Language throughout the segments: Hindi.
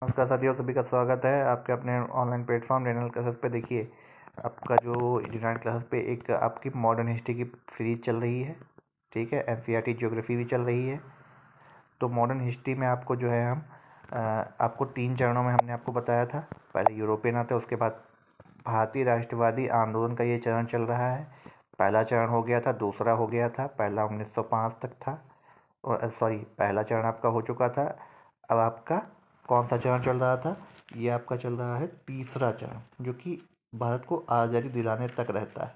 नमस्कार साथियों, सभी का स्वागत है आपके अपने ऑनलाइन प्लेटफॉर्म रेनल क्लासेस पे। देखिए, आपका जो यूनाइट क्लासेस पे एक आपकी मॉडर्न हिस्ट्री की सीरीज चल रही है। ठीक है, एनसीईआरटी ज्योग्राफी भी चल रही है। तो मॉडर्न हिस्ट्री में आपको जो है हम आपको 3 चरणों में हमने आपको बताया था। पहले यूरोपियन आते, उसके बाद भारतीय राष्ट्रवादी आंदोलन का ये चरण चल रहा है। पहला चरण हो गया था, दूसरा हो गया था, पहला 1905 तक था। और सॉरी, पहला चरण आपका हो चुका था। अब आपका कौन सा चरण चल रहा था? ये आपका चल रहा है तीसरा चरण, जो कि भारत को आज़ादी दिलाने तक रहता है।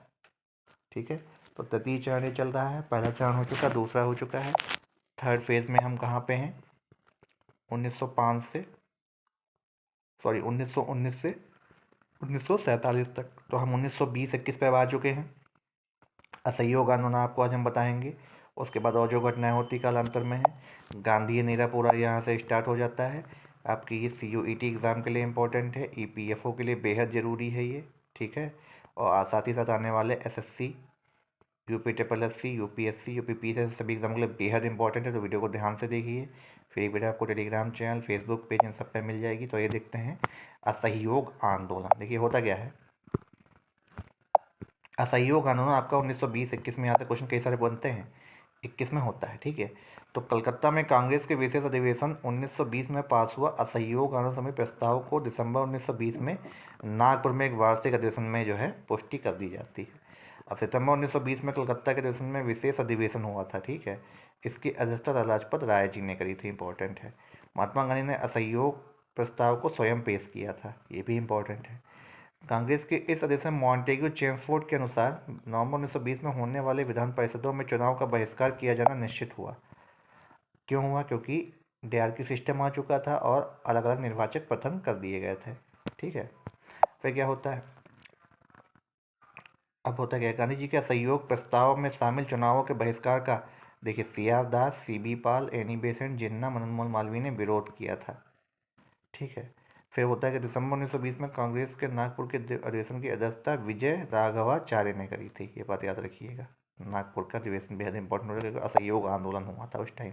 ठीक है, तो तृतीय चरण ये चल रहा है। पहला चरण हो चुका, दूसरा हो चुका है। थर्ड फेज में हम कहाँ पे हैं? 1905 से 1919 से 1947 तक। तो हम 1920-21 पे अब आ चुके हैं। असहयोग आंदोलन आपको आज हम बताएंगे। उसके बाद और जो घटनाएं होती कालांतर में है। गांधी नीरा पूरा यहाँ से स्टार्ट हो जाता है। आपकी ये CUET एग्ज़ाम के लिए इम्पोर्टेंट है, EPFO के लिए बेहद ज़रूरी है ये। ठीक है, और साथ ही साथ आने वाले SSC, UPSSC, UPSC, UPPSC सभी एग्जाम के लिए बेहद इंपॉर्टेंट है। तो वीडियो को ध्यान से देखिए। फिर एक वीडियो आपको टेलीग्राम चैनल, फेसबुक पेज, इन सब पर मिल जाएगी। तो ये देखते हैं असहयोग आंदोलन। देखिए होता क्या है। असहयोग आंदोलन आपका 1920-21 में यहाँ से क्वेश्चन कई सारे बनते हैं। 21 में होता है। ठीक है, तो कलकत्ता में कांग्रेस के विशेष अधिवेशन 1920 में पास हुआ असहयोग आंदोलन समिति प्रस्ताव को दिसंबर 1920 में नागपुर में एक वार्षिक अधिवेशन में जो है पुष्टि कर दी जाती है। अब सितंबर 1920 में कलकत्ता के अधिवेशन में विशेष अधिवेशन हुआ था। ठीक है, इसकी अध्यक्षता लाला लाजपत राय जी ने करी थी। इंपॉर्टेंट है। महात्मा गांधी ने असहयोग प्रस्ताव को स्वयं पेश किया था। ये भी इंपॉर्टेंट है। कांग्रेस के इस अधिवेशन में मॉन्टेग्यू चेम्सफोर्ड के अनुसार नवंबर 1920 में होने वाले विधान परिषदों में चुनाव का बहिष्कार किया जाना निश्चित हुआ। क्यों हुआ? क्योंकि DRQ सिस्टम आ चुका था और अलग अलग निर्वाचक प्रथम कर दिए गए थे। ठीक है, फिर क्या होता है? अब होता क्या है, गांधी जी के असहयोग प्रस्ताव में शामिल चुनावों के बहिष्कार का देखिए CR दास, CB पाल, एनी बेसेंट, जिन्ना, मदन मोहन मालवीय ने विरोध किया था। ठीक है, फिर होता है कि दिसंबर 1920 में कांग्रेस के नागपुर के अधिवेशन की अध्यक्षता विजय राघवाचार्य ने करी थी। ये बात याद रखिएगा। नागपुर का अधिवेशन बेहद इंपॉर्टेंट हो जाएगा। असहयोग आंदोलन हुआ था उस टाइम।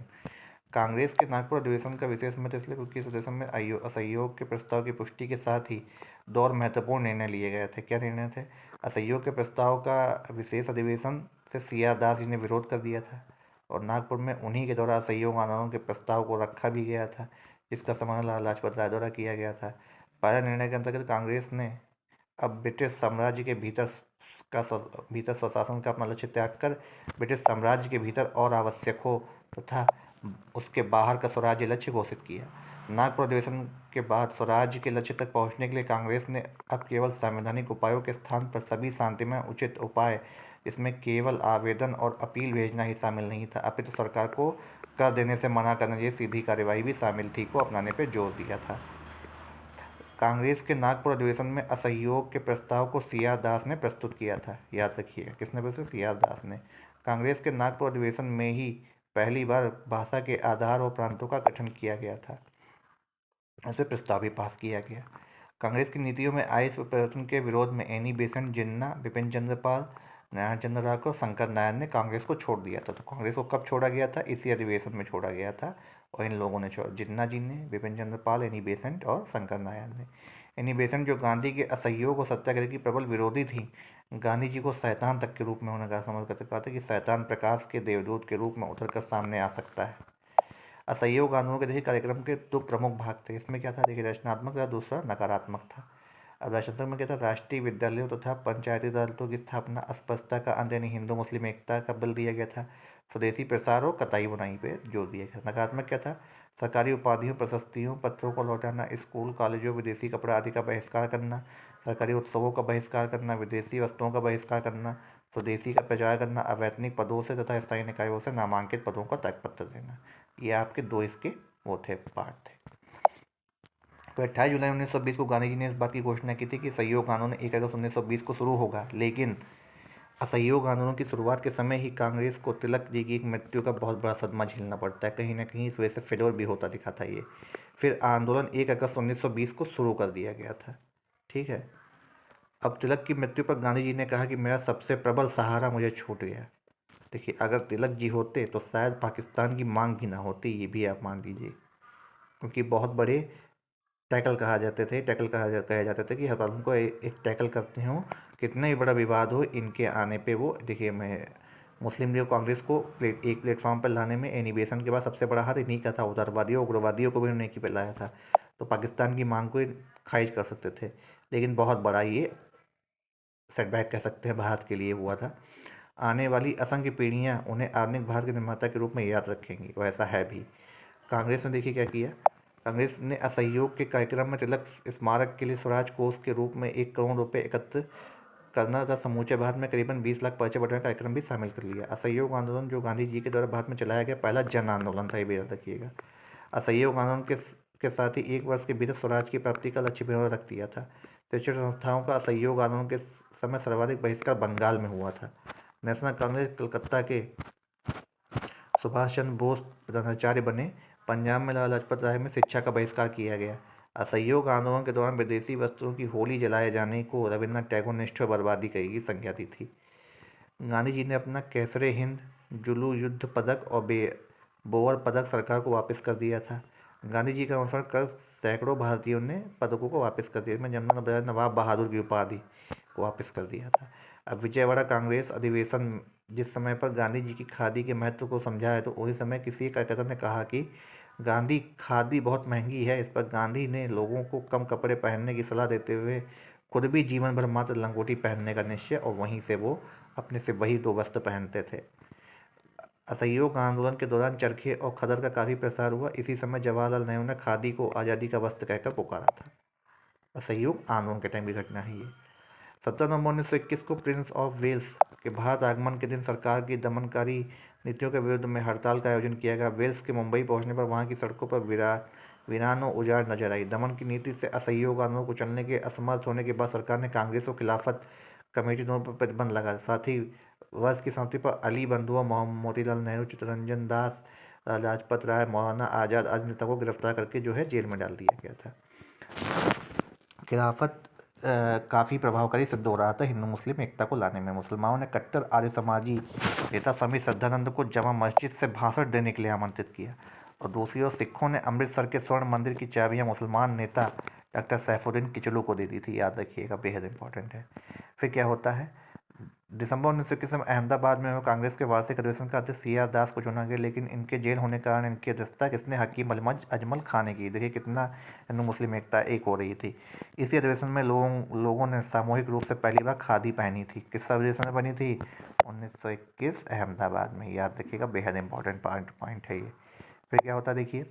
कांग्रेस के नागपुर अधिवेशन का विशेष महत्व इसलिए क्योंकि इस अधिवेशन में असहयोग के प्रस्ताव की पुष्टि के साथ ही दो और महत्वपूर्ण निर्णय लिए गए थे। क्या निर्णय थे? असहयोग के प्रस्ताव का विशेष अधिवेशन से CR दास जी ने विरोध कर दिया था और नागपुर में उन्हीं के द्वारा असहयोग आंदोलन के प्रस्ताव को रखा भी गया था, जिसका समर्थन लाला लाजपत राय द्वारा किया गया था। पहले निर्णय के अंतर्गत कांग्रेस ने अब ब्रिटिश साम्राज्य के भीतर स्वशासन का अपना लक्ष्य त्याग कर ब्रिटिश साम्राज्य के भीतर और आवश्यक हो तथा उसके बाहर का स्वराज्य लक्ष्य घोषित किया। नागपुर अधिवेशन के बाद स्वराज्य के लक्ष्य तक पहुंचने के लिए कांग्रेस ने अब केवल संवैधानिक उपायों के स्थान पर सभी शांतिमय उचित उपाय, जिसमें केवल आवेदन और अपील भेजना ही शामिल नहीं था, अपितु सरकार को कर देने से मना करने जैसी सीधी कार्यवाही भी शामिल थी, को अपनाने पर जोर दिया था। कांग्रेस के नागपुर अधिवेशन में असहयोग के प्रस्ताव को CR दास ने प्रस्तुत किया था। याद रखिए, किसने प्रस्तुत? CR दास ने। कांग्रेस के नागपुर अधिवेशन में ही पहली बार भाषा के आधार और प्रांतों का गठन किया गया था। इस पर प्रस्ताव भी पास किया गया। कांग्रेस की नीतियों में आए इस परिवर्तन के विरोध में एनी बेसेंट, जिन्ना, बिपिन चंद्र पाल, नारायण चंद्र राव और शंकर नारायण ने कांग्रेस को छोड़ दिया था। तो कांग्रेस को कब छोड़ा गया था? इसी अधिवेशन में छोड़ा गया था। और इन लोगों ने छोड़ा, जिन्ना जी ने, बिपिन चंद्र पाल, एनी बेसेंट और शंकर नारायण ने। एनी बेसेंट जो गांधी के असहयोग और सत्याग्रह की प्रबल विरोधी थी, गांधी जी को शैतान तक के रूप में उन्होंने समझ करते पाते कि शैतान प्रकाश के देवदूत के रूप में उतर कर सामने आ सकता है। असहयोग आंदोलन के देखिए कार्यक्रम के दो प्रमुख भाग थे। इसमें क्या था? देखिए, रचनात्मक था, दूसरा नकारात्मक था। अब रचनात्मक में क्या था? राष्ट्रीय विद्यालयों तथा पंचायती अदालतों की स्थापना, अस्पृश्यता का अंत यानी हिंदू मुस्लिम एकता का बल दिया गया था, स्वदेशी प्रसार और कताई बुनाई पे जोर दिया गया। नकारात्मक क्या था? सरकारी उपाधियों, प्रशस्तियों, पत्रों को लौटाना, स्कूल कॉलेजों, विदेशी कपड़ा आदि का बहिष्कार करना, सरकारी उत्सवों का बहिष्कार करना, विदेशी वस्तुओं का बहिष्कार करना, स्वदेशी का प्रचार करना, अवैतनिक पदों से तथा स्थायी निकायों से नामांकित पदों का त्यागपत्र देना। ये आपके दो इसके वो थे, पार्ट थे। तो 28 जुलाई 1920 को गांधी जी ने इस बात की घोषणा की थी कि सहयोग आंदोलन 1 अगस्त 1920 को शुरू होगा। लेकिन असहयोग आंदोलन की शुरुआत के समय ही कांग्रेस को तिलक जी की एक मृत्यु का बहुत बड़ा सदमा झेलना पड़ता है। कहीं ना कहीं इस वजह से फेलोर भी होता दिखा था ये। फिर आंदोलन 1 अगस्त 1920 को शुरू कर दिया गया था। ठीक है, अब तिलक की मृत्यु पर गांधी जी ने कहा कि मेरा सबसे प्रबल सहारा मुझे छूट गया। देखिए, अगर तिलक जी होते तो शायद पाकिस्तान की मांग ही ना होती, ये भी आप मान लीजिए, क्योंकि बहुत बड़े टैकल कहा जाते थे, कहे जाते थे कि हर बार उनको एक टैकल करते हो, कितना ही बड़ा विवाद हो, इनके आने पे वो देखिए मैं मुस्लिम लीग कांग्रेस को एक प्लेटफॉर्म पर लाने में एनी बेसन के बाद सबसे बड़ा हाथ इन्हीं का था। उदारवादियों उग्रवादियों को भी उन्होंने एक ही पे लाया था, तो पाकिस्तान की मांग को खारिज कर सकते थे। लेकिन बहुत बड़ा ये सेटबैक कह सकते हैं भारत के लिए हुआ था। आने वाली असंख्य पीढ़ियाँ उन्हें आधुनिक भारत के निर्माता के रूप में याद रखेंगी, वैसा है भी। कांग्रेस ने देखिए क्या किया। कांग्रेस ने असहयोग के कार्यक्रम में तिलक स्मारक के लिए स्वराज कोष के रूप में 1 करोड़ रुपए एकत्र करना तथा समूचे भारत में करीबन 20 लाख पर्चे बंटवाने का कार्यक्रम भी शामिल कर लिया। असहयोग आंदोलन जो गांधी जी के द्वारा भारत में चलाया गया पहला जन आंदोलन था, ये भी याद रखिएगा। असहयोग आंदोलन के साथ ही 1 वर्ष के भीतर स्वराज की प्राप्ति का लक्ष्य भी उन्होंने रख दिया था। शिक्षण संस्थाओं का असहयोग आंदोलन के समय सर्वाधिक बहिष्कार बंगाल में हुआ था। नेशनल कांग्रेस कलकत्ता के सुभाष चंद्र बोस प्रधानाचार्य बने। पंजाब में लाला लाजपत राय में शिक्षा का बहिष्कार किया गया। असहयोग आंदोलन के दौरान विदेशी वस्त्रों की होली जलाए जाने को रविन्द्रनाथ टैगोर ने निष्ठुर बर्बादी की संज्ञा दी थी। गांधी जी ने अपना कैसरे हिंद, जुलू युद्ध पदक और बोअर पदक सरकार को वापस कर दिया था। गांधी जी का अनुसरण कर सैकड़ों भारतीयों ने पदकों को वापस कर दिया। में जमुना बजाय नवाब बहादुर की उपाधि को वापस कर दिया था। अब विजयवाड़ा कांग्रेस अधिवेशन जिस समय पर गांधी जी की खादी के महत्व को समझा है, तो उसी समय किसी एक कार्यकर्ता ने कहा कि गांधी खादी बहुत महंगी है। इस पर गांधी ने लोगों को कम कपड़े पहनने की सलाह देते हुए खुद भी जीवन भर मात्र लंगोटी पहनने का निश्चय, और वहीं से वो अपने से वही 2 वस्त्र पहनते थे। असहयोग आंदोलन के दौरान चरखे और खदर का काफ़ी प्रसार हुआ। इसी समय जवाहरलाल नेहरू ने खादी को आज़ादी का वस्त्र कहकर पुकारा था। असहयोग आंदोलन के टाइम की घटना है ये। 17 नवंबर 1921 को प्रिंस ऑफ वेल्स के भारत आगमन के दिन सरकार की दमनकारी नीतियों के विरुद्ध में हड़ताल का आयोजन किया गया। वेल्स के मुंबई पहुंचने पर वहां की सड़कों पर वीरान और उजाड़ नजर आई। दमन की नीति से असहयोग आंदोलन को चलने के असमर्थ होने के बाद सरकार ने कांग्रेस और खिलाफत कमेटी दोनों पर प्रतिबंध लगा। साथ ही वर्ष की समाप्ति पर अली बंधुआ, मोतीलाल नेहरू, चित्तरंजन दास, लाजपत राय, मौलाना आज़ाद आदि नेताओं को गिरफ्तार करके जो है जेल में डाल दिया गया था। खिलाफत काफ़ी प्रभावकारी सिद्ध हो रहा था हिंदू मुस्लिम एकता को लाने में। मुसलमानों ने कट्टर आर्य समाजी नेता स्वामी श्रद्धानंद को जामा मस्जिद से भाषण देने के लिए आमंत्रित किया, और दूसरी ओर सिखों ने अमृतसर के स्वर्ण मंदिर की चाबियां मुसलमान नेता डॉक्टर सैफुद्दीन किचलू को दे दी थी। याद रखिएगा, बेहद इंपॉर्टेंट है। फिर क्या होता है, दिसंबर 1921 में अहमदाबाद में कांग्रेस के वार्षिक अधिवेशन का अध्यक्ष CR दास को चुना गया, लेकिन इनके जेल होने के कारण इनकी अध्यक्षता किसने, हकीम अजमल खां ने की। देखिए कितना हिंदू मुस्लिम एकता एक हो रही थी। इसी अधिवेशन में लोगों ने सामूहिक रूप से पहली बार खादी पहनी थी। किस अधिवेशन में बनी थी? 1921 अहमदाबाद में। याद रखिएगा, बेहद इंपॉर्टेंट पॉइंट है ये। फिर क्या होता है देखिए,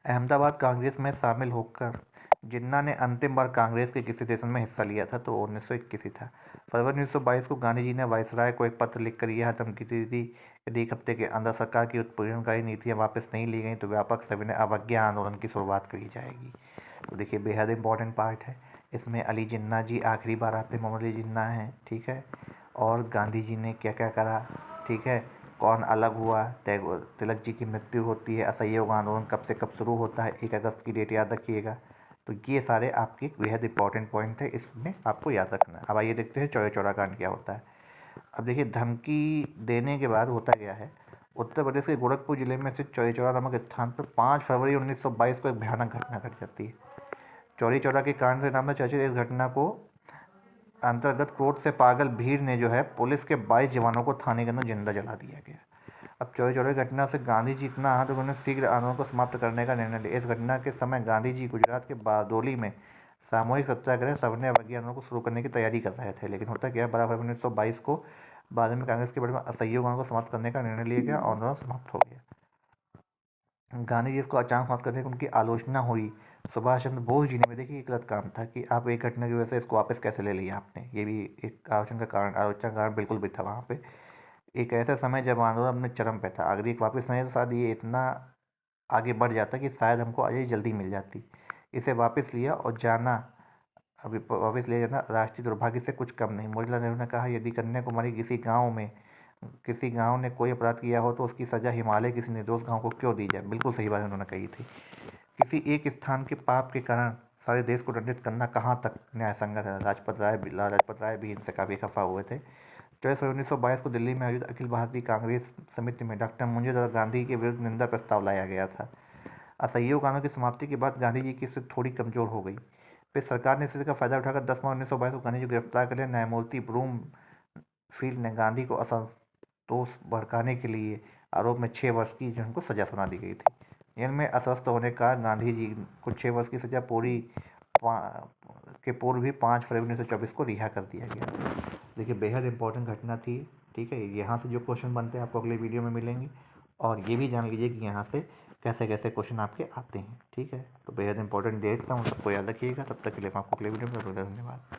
अहमदाबाद कांग्रेस में शामिल होकर जिन्ना ने अंतिम बार कांग्रेस के किसी अधिवेशन में हिस्सा लिया था, तो 1921 ही था। फरवरी 1922 को गांधी जी ने वायसराय को एक पत्र लिखकर यह धमकी दी थी, यदि 1 हफ्ते के अंदर सरकार की उत्पीड़नकारी नीतियां वापस नहीं ली गई तो व्यापक सविनय अवज्ञा आंदोलन की शुरुआत करी जाएगी। तो देखिए बेहद इंपॉर्टेंट पार्ट है। इसमें अली जिन्ना जी आखिरी बार आते, मोहम्मद अली जिन्ना हैं, ठीक है। और गांधी जी ने क्या क्या करा, ठीक है, कौन अलग हुआ, तिलक जी की मृत्यु होती है, असहयोग आंदोलन कब से कब शुरू होता है, 1 अगस्त की डेट याद रखिएगा। तो ये सारे आपके बेहद इंपॉर्टेंट पॉइंट है, इसमें आपको याद रखना है। अब आइए देखते हैं चौरी चौरा कांड क्या होता है। अब देखिए धमकी देने के बाद होता क्या है, उत्तर प्रदेश के गोरखपुर जिले में स्थित चौरी चौरा नामक स्थान पर 5 फरवरी 1922 को एक भयानक घटना घट जाती है। चौरी चौरा के कांड के नाम से चर्चित इस घटना को अंतर्गत क्रोध से पागल भीड़ ने जो है पुलिस के 22 जवानों को थाने के अंदर जिंदा जला दिया गया। अब चौरी चौरा की घटना से गांधी जी इतना आहत, उन्होंने शीघ्र आंदोलन को समाप्त करने का निर्णय लिया। इस घटना के समय गांधी जी गुजरात के बारडोली में सामूहिक सत्याग्रह सविनय अवज्ञा आंदोलन को शुरू करने की तैयारी कर रहे थे। लेकिन होता क्या, 12 फरवरी 1922 को बाद में कांग्रेस के बड़े में असहयोग आंदोलन को समाप्त करने का निर्णय लिया गया, आंदोलन समाप्त हो गया। गांधी जी इसको अचानक समाप्त करने की उनकी आलोचना हुई। सुभाष चंद्र बोस जी ने भी, देखिए गलत काम था कि आप एक घटना की वजह से इसको वापस कैसे ले लिया आपने, ये भी एक आलोचना का कारण बिल्कुल भी था वहाँ पे। एक ऐसा समय जब आंदोलन अपने चरम पे था, अगर ये वापस नहीं तो शायद ये इतना आगे बढ़ जाता कि शायद हमको आज़ादी जल्दी मिल जाती। इसे वापस लिया और जाना, अभी वापस ले जाना राष्ट्रीय दुर्भाग्य से कुछ कम नहीं। मोतीलाल नेहरू ने कहा, यदि कन्याकुमारी किसी गांव ने कोई अपराध किया हो तो उसकी सजा हिमालय किसी निर्दोष गांव को क्यों दी जाए। बिल्कुल सही बात उन्होंने कही थी। किसी एक स्थान के पाप के कारण सारे देश को दंडित करना कहाँ तक न्याय संगत है। लाजपत राय भी इनसे काफ़ी खफा हुए थे। 24 फरवरी 1922 को दिल्ली में आयोजित अखिल भारतीय कांग्रेस समिति में डॉक्टर मुंजे द्वारा गांधी के विरुद्ध निंदा प्रस्ताव लाया गया था। असहयोग कानून की समाप्ति के बाद गांधी जी की स्थिति थोड़ी कमजोर हो गई। फिर सरकार ने स्थिति का फायदा उठाकर 10 मार्च 1922 को गांधी जी को गिरफ्तार कर लिया। न्यायमूर्ति ब्रूमफील्ड ने गांधी को असंतोष भड़काने के लिए आरोप में 6 वर्ष की उनको सजा सुना दी गई थी। जेल में अस्वस्थ होने का गांधी जी को 6 वर्ष की सजा के पूर्व भी 5 फरवरी 1924 को रिहा कर दिया गया। देखिए बेहद इंपॉर्टेंट घटना थी। ठीक है, यहाँ से जो क्वेश्चन बनते हैं आपको अगले वीडियो में मिलेंगे, और ये भी जान लीजिए कि यहाँ से कैसे कैसे क्वेश्चन आपके आते हैं। ठीक है, तो बेहद इंपॉर्टेंट डेट्स हैं, उन सबको याद रखिएगा। तब तक के लिए मैं आपको अगले वीडियो में धन्यवाद।